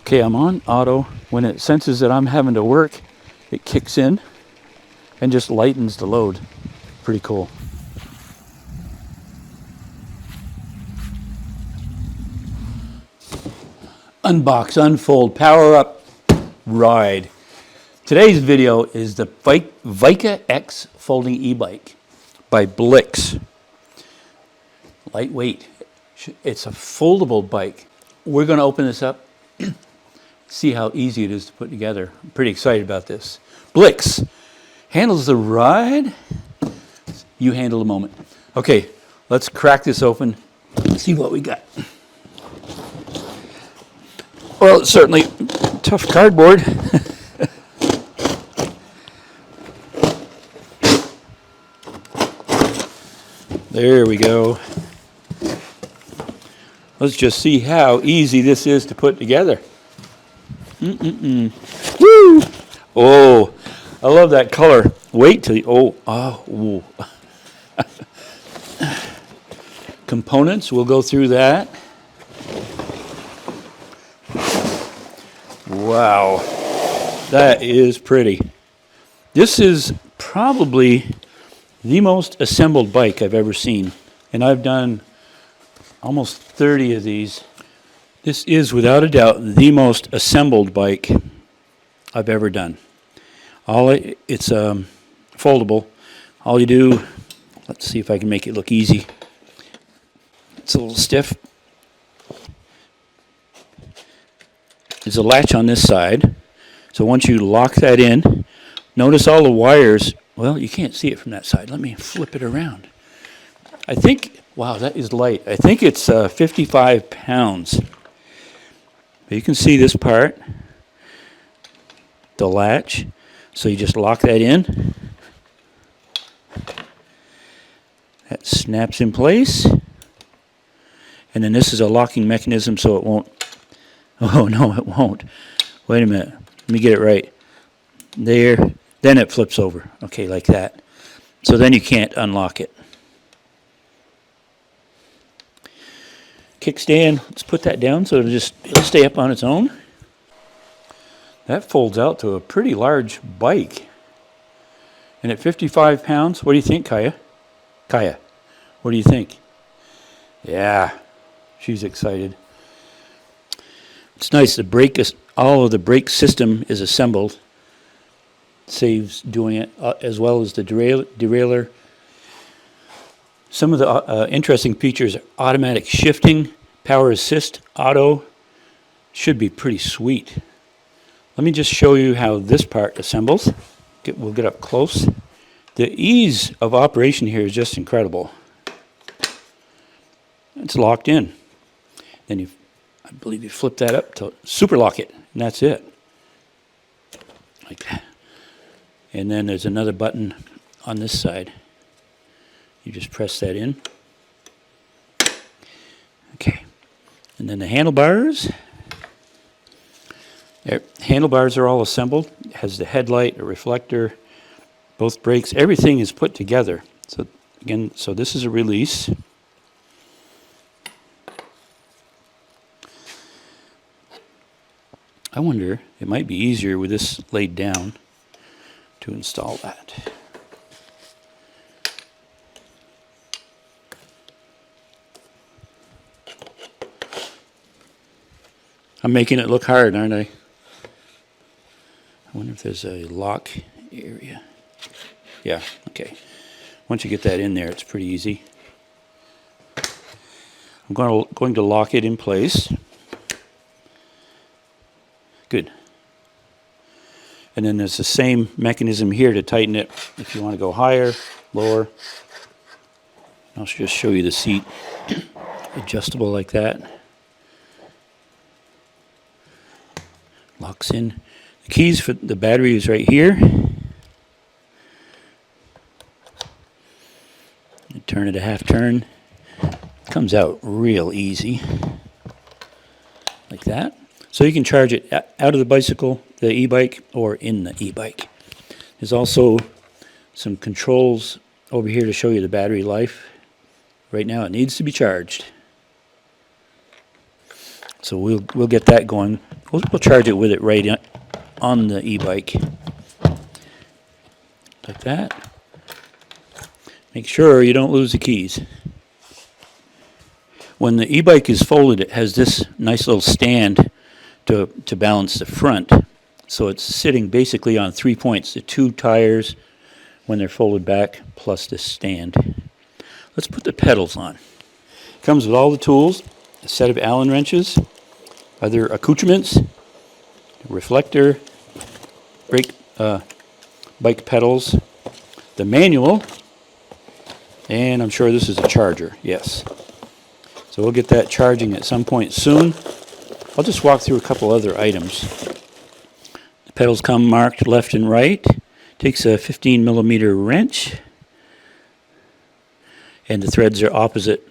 Okay, I'm on auto. When it senses that I'm having to work, it kicks in and just lightens the load. Pretty cool. Unbox, unfold, power up, ride. Today's video is the Vikica X folding e-bike by Blix. Lightweight. It's a foldable bike. We're going to open this up, see how easy it is to put together. I'm pretty excited about this. Blix handles the ride. You handle the moment. Okay, let's crack this open. See what we got. Well, it's certainly tough cardboard. There we go. Let's just see how easy this is to put together. Woo! Oh, I love that color. Wait till you, oh. Components, we'll go through that. Wow, that is pretty. This is probably the most assembled bike I've ever seen, and I've done almost 30 of these. This is without a doubt the most assembled bike I've ever done. It's foldable. All you do, let's see if I can make it look easy. It's a little stiff. There's a latch on this side. So once you lock that in, notice all the wires. Well, you can't see it from that side. Let me flip it around. I think, wow, that is light. I think it's 55 pounds. But you can see this part, the latch. So you just lock that in. That snaps in place. And then this is a locking mechanism so it won't. Oh, no, it won't. Wait a minute. Let me get it right. There. Then it flips over. Okay, like that. So then you can't unlock it. Kickstand. Let's put that down so it'll stay up on its own. That folds out to a pretty large bike. And at 55 pounds, what do you think, Kaya? Kaya, what do you think? Yeah, she's excited. It's nice. All of the brake system is assembled. Saves doing it, as well as the derailleur. Some of the interesting features are automatic shifting, power assist, auto. Should be pretty sweet. Let me just show you how this part assembles. We'll get up close. The ease of operation here is just incredible. It's locked in. Then I believe you flip that up to super lock it, and that's it. Like that. And then there's another button on this side. You just press that in. Okay. And then the handlebars. Handlebars are all assembled. It has the headlight, a reflector, both brakes. Everything is put together. So again, so this is a release. I wonder, it might be easier with this laid down to install that. I'm making it look hard, aren't I? I wonder if there's a lock area. Yeah, okay. Once you get that in there, it's pretty easy. I'm going to lock it in place. Good. And then there's the same mechanism here to tighten it if you want to go higher, lower. I'll just show you the seat. Adjustable like that. Locks in. The keys for the battery is right here. You turn it a half turn. Comes out real easy. Like that. So you can charge it out of the bicycle, the e-bike, or in the e-bike. There's also some controls over here to show you the battery life. Right now it needs to be charged. So we'll get that going. we'll charge it with it right on the e-bike. Like that. Make sure you don't lose the keys. When the e-bike is folded, it has this nice little stand to balance the front. So it's sitting basically on 3 points, the 2 tires when they're folded back, plus this stand. Let's put the pedals on. It comes with all the tools, a set of Allen wrenches, other accoutrements, reflector, brake, bike pedals, the manual, and I'm sure this is a charger, yes. So we'll get that charging at some point soon. I'll just walk through a couple other items. The pedals come marked left and right. Takes a 15 millimeter wrench. And the threads are opposite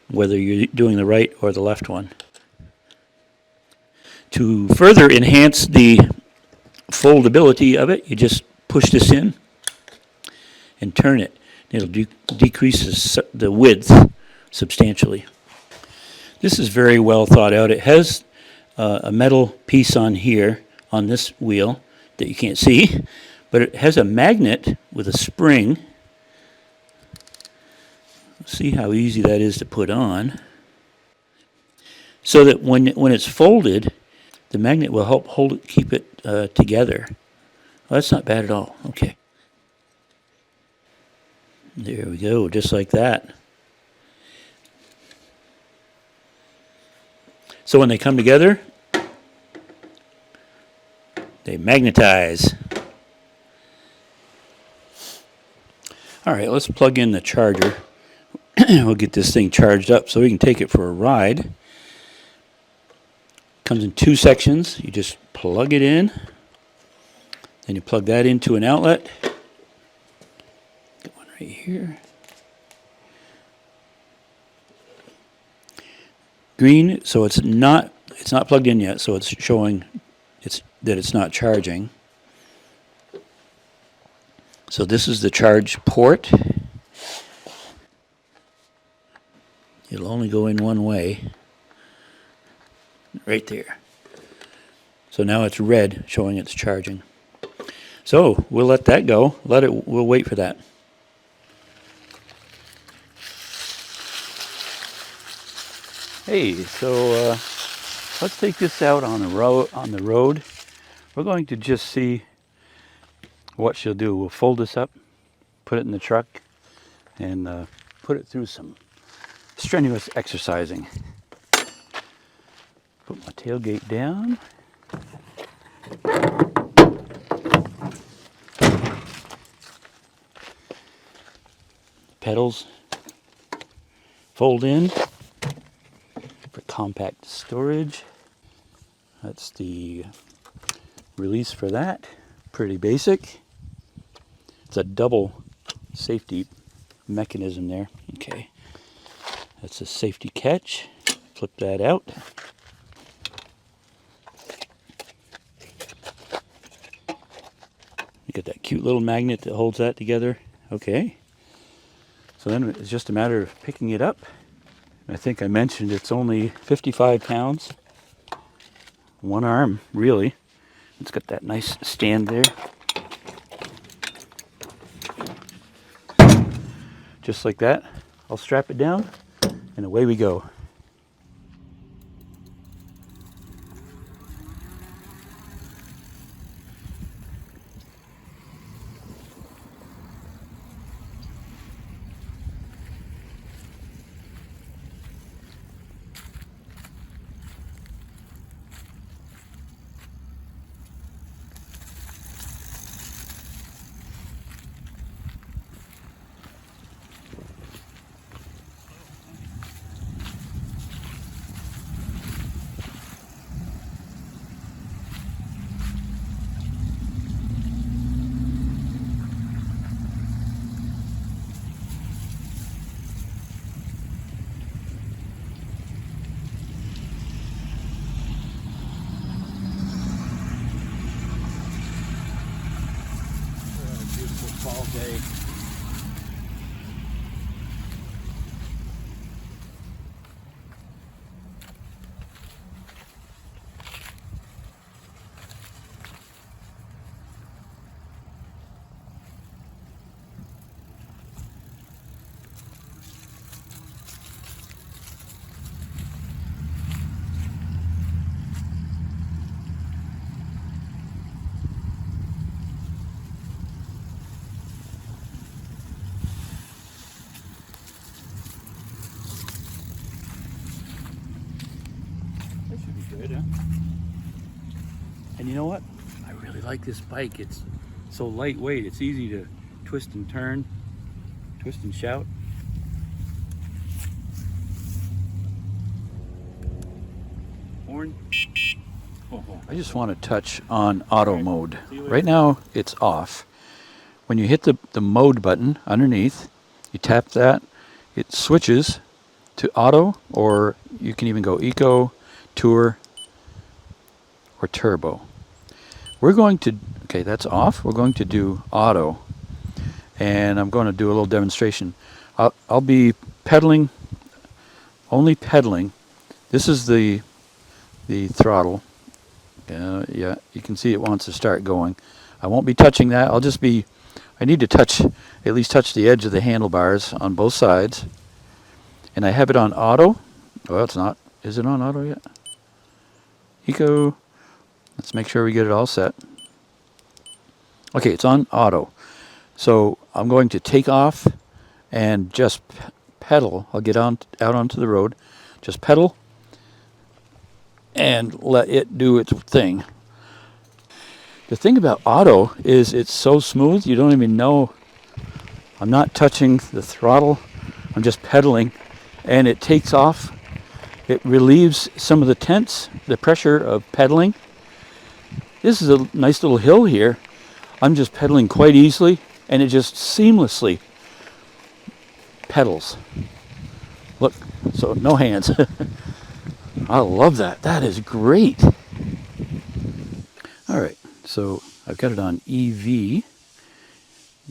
whether you're doing the right or the left one. To further enhance the foldability of it, you just push this in and turn it. It'll decrease the width substantially. This is very well thought out. It has a metal piece on here, on this wheel, that you can't see, but it has a magnet with a spring. See how easy that is to put on. So that when it's folded, the magnet will help hold it, keep it together. Well, that's not bad at all. Okay. There we go, just like that. So when they come together, they magnetize. All right, let's plug in the charger. We'll get this thing charged up so we can take it for a ride. Comes in 2 sections. You just plug it in. Then you plug that into an outlet. Got one right here. Green, so it's not plugged in yet, so it's showing that it's not charging. So this is the charge port. It'll only go in one way. Right there. So now it's red, showing it's charging. So we'll let that go. We'll wait for that. Hey, so let's take this out on the road. We're going to just see what she'll do. We'll fold this up, put it in the truck, and put it through some strenuous exercising. Put my tailgate down. Pedals fold in for compact storage. That's the release for that. Pretty basic. It's a double safety mechanism there. Okay. That's a safety catch. Flip that out. You got that cute little magnet that holds that together. Okay. So then it's just a matter of picking it up. I think I mentioned it's only 55 pounds. One arm, really. It's got that nice stand there. Just like that. I'll strap it down and away we go. Fall day. And you know what? I really like this bike. It's so lightweight. It's easy to twist and turn, twist and shout. Horn. I just want to touch on auto mode. Right now it's off. When you hit the mode button underneath, you tap that, it switches to auto, or you can even go eco, tour, or turbo. We're going to, okay, that's off. We're going to do auto, and I'm going to do a little demonstration. I'll be pedaling, only pedaling. This is the throttle. Yeah, you can see it wants to start going. I won't be touching that. I'll just be, I need to touch, at least touch the edge of the handlebars on both sides. And I have it on auto. Well, it's not. Is it on auto yet? Eco. Let's make sure we get it all set. Okay, it's on auto. So I'm going to take off and just pedal. I'll get out onto the road. Just pedal and let it do its thing. The thing about auto is it's so smooth, you don't even know. I'm not touching the throttle. I'm just pedaling, and it takes off. It relieves some of the tense, the pressure of pedaling. This is a nice little hill here. I'm just pedaling quite easily, and it just seamlessly pedals. Look, so no hands. I love that. That is great. All right, so I've got it on EV.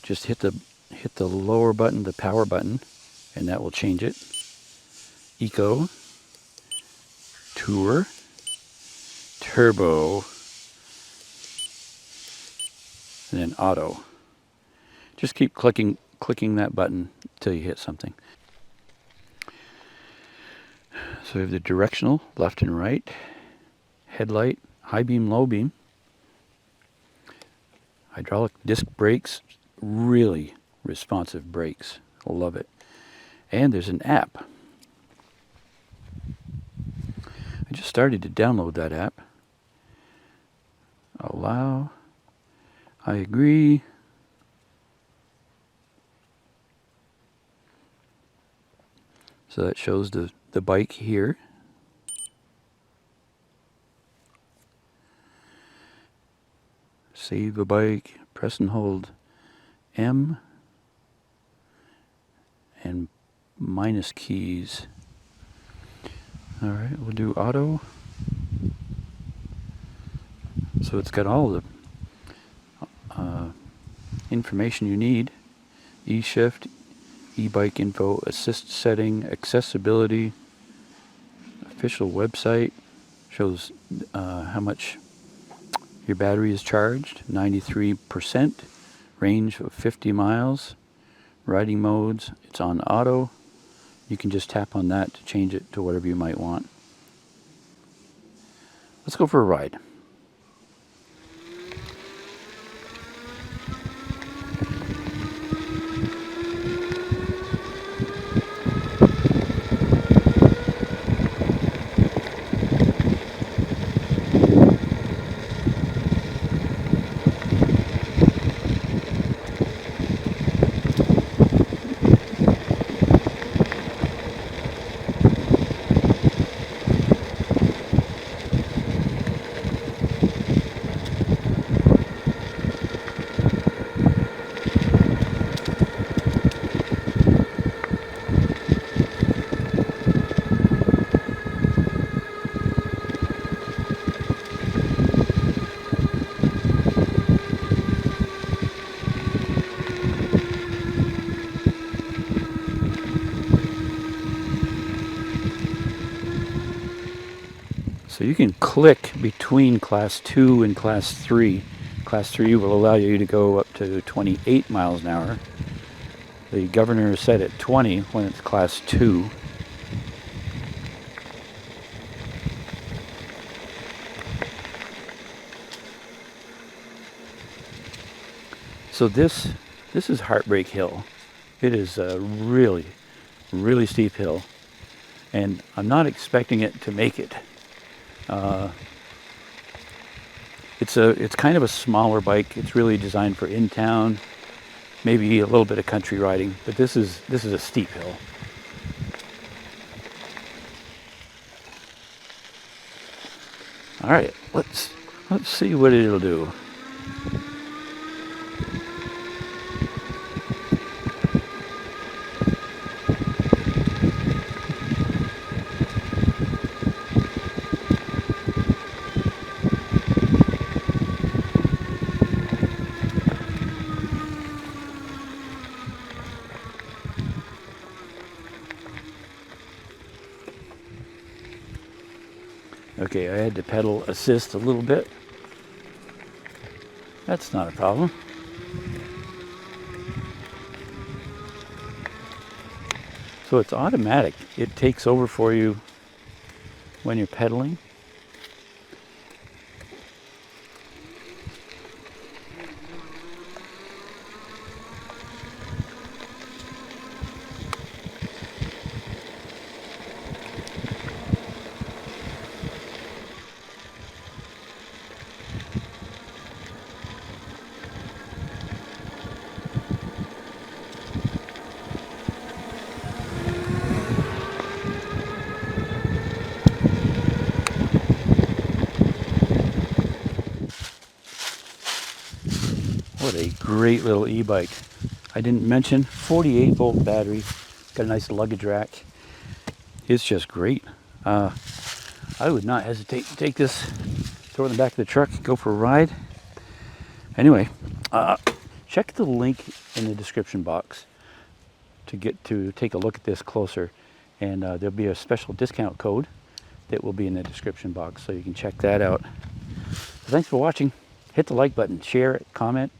Just hit the lower button, the power button, and that will change it. Eco, tour, turbo, and then auto. Just keep clicking that button until you hit something. So we have the directional, left and right, headlight, high beam, low beam, hydraulic disc brakes, really responsive brakes. I love it. And there's an app. I just started to download that app. Allow. I agree. So that shows the bike here. Save a bike, press and hold M and minus keys. All right, we'll do auto. So it's got all the information you need. E-shift, e-bike info, assist setting, accessibility, official website, shows how much your battery is charged, 93%, range of 50 miles, riding modes, it's on auto. You can just tap on that to change it to whatever you might want. Let's go for a ride. So you can click between class 2 and class 3. Class 3 will allow you to go up to 28 miles an hour. The governor is set at 20 when it's class 2. So this is Heartbreak Hill. It is a really, really steep hill, and I'm not expecting it to make it. It's kind of a smaller bike. It's really designed for in town, maybe a little bit of country riding, but this is a steep hill. All right, let's see what it'll do. Okay, I had to pedal assist a little bit. That's not a problem. So it's automatic. It takes over for you when you're pedaling. What a great little e-bike. I didn't mention 48-volt battery. Got a nice luggage rack. It's just great. I would not hesitate to take this, throw it in the back of the truck, go for a ride. Anyway, check the link in the description box to take a look at this closer. And there'll be a special discount code that will be in the description box, so you can check that out. So thanks for watching. Hit the like button, share it, comment.